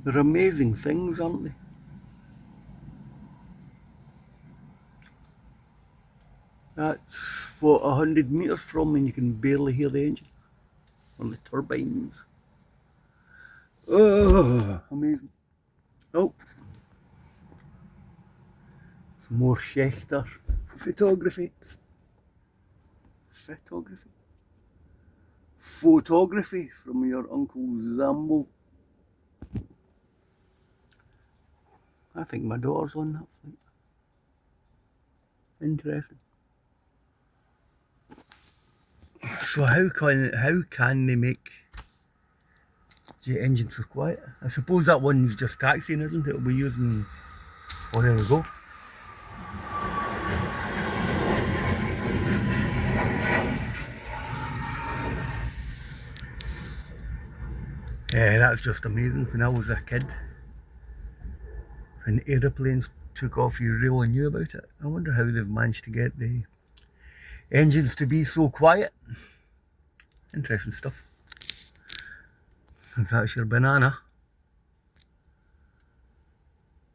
They're amazing things, aren't they? That's what 100 metres from, and you can barely hear the engine on the turbines. Oh, amazing. Oh, some more Schechter photography. Photography from your Uncle Zambo. I think my daughter's on that flight. Interesting. So how can they make jet engines so quiet? I suppose that one's just taxiing, isn't it? We're using. Oh, there we go. Yeah, that's just amazing. When I was a kid, when aeroplanes took off, you really knew about it. I wonder how they've managed to get the engines to be so quiet. Interesting stuff. If that's your banana.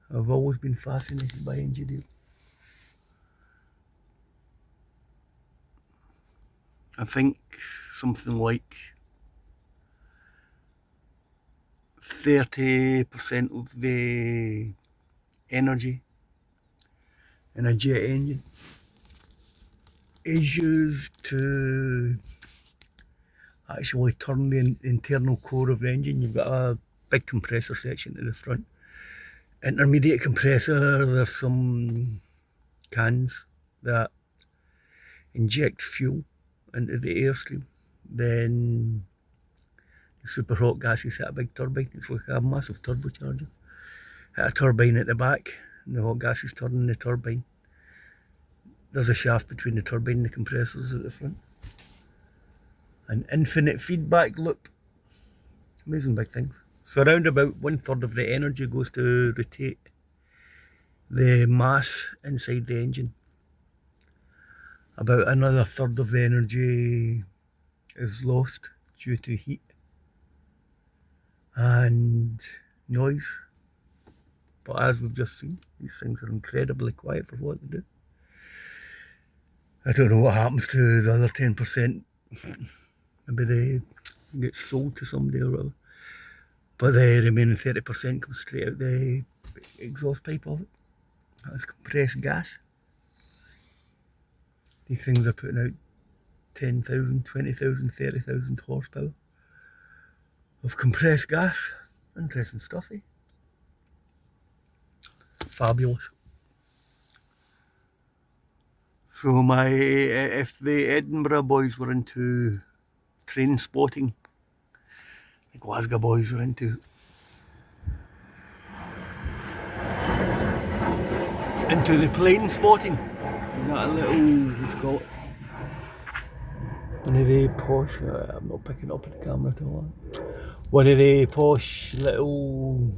I've always been fascinated by engineering. I think something like 30% of the energy in a jet engine is used to actually turn the internal core of the engine. You've got a big compressor section at the front, intermediate compressor, there's some cans that inject fuel into the airstream. Then the super hot gases hit a big turbine. It's like a massive turbocharger. Hit a turbine at the back, and the hot gases turn the turbine. There's a shaft between the turbine and the compressors at the front. An infinite feedback loop. Amazing big things. So around about 1/3 of the energy goes to rotate the mass inside the engine. About another third of the energy is lost due to heat and noise. But as we've just seen, these things are incredibly quiet for what they do. I don't know what happens to the other 10%. Maybe they get sold to somebody or whatever. But the remaining 30% comes straight out the exhaust pipe of it. That's compressed gas. These things are putting out 10,000, 20,000, 30,000 horsepower of compressed gas. Interesting stuff, eh? Fabulous. So if the Edinburgh boys were into train spotting, the Glasgow boys were into the plane spotting. Is that a little, what do you call it? One of the posh, I'm not picking up in the camera at all. One of the posh little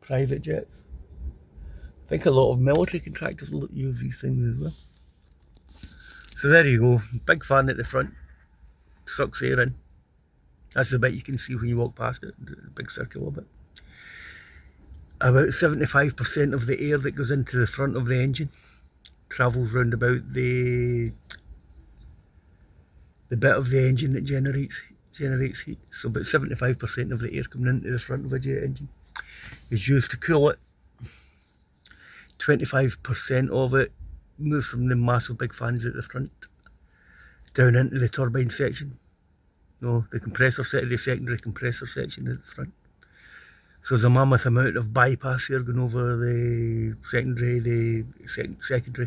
private jets. I think a lot of military contractors use these things as well. So there you go, big fan at the front, sucks air in. That's the bit you can see when you walk past it, the big circular bit. About 75% of the air that goes into the front of the engine travels round about the bit of the engine that generates heat. So about 75% of the air coming into the front of a jet engine is used to cool it. 25% of it moves from the massive big fans at the front down into the turbine section. No, the compressor section, the secondary compressor section at the front. So there's a mammoth amount of bypass air going over the secondary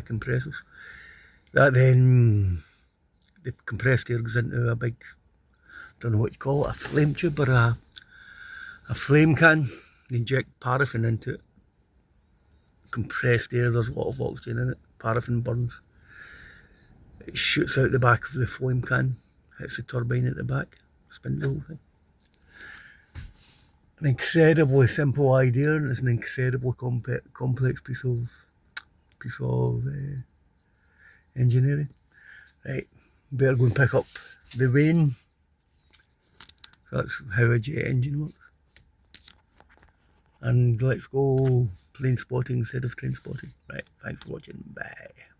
compressors. That then, the compressed air goes into a big, don't know what you call it, a flame tube or a flame can. They inject paraffin into it. Compressed air, there's a lot of oxygen in it. Paraffin burns. It shoots out the back of the flame can, hits the turbine at the back, spins the whole thing. An incredibly simple idea, and it's an incredibly complex piece of engineering. Right, better go and pick up the Wayne That's how a jet engine works. And let's go plane spotting instead of train spotting. Right, thanks for watching. Bye.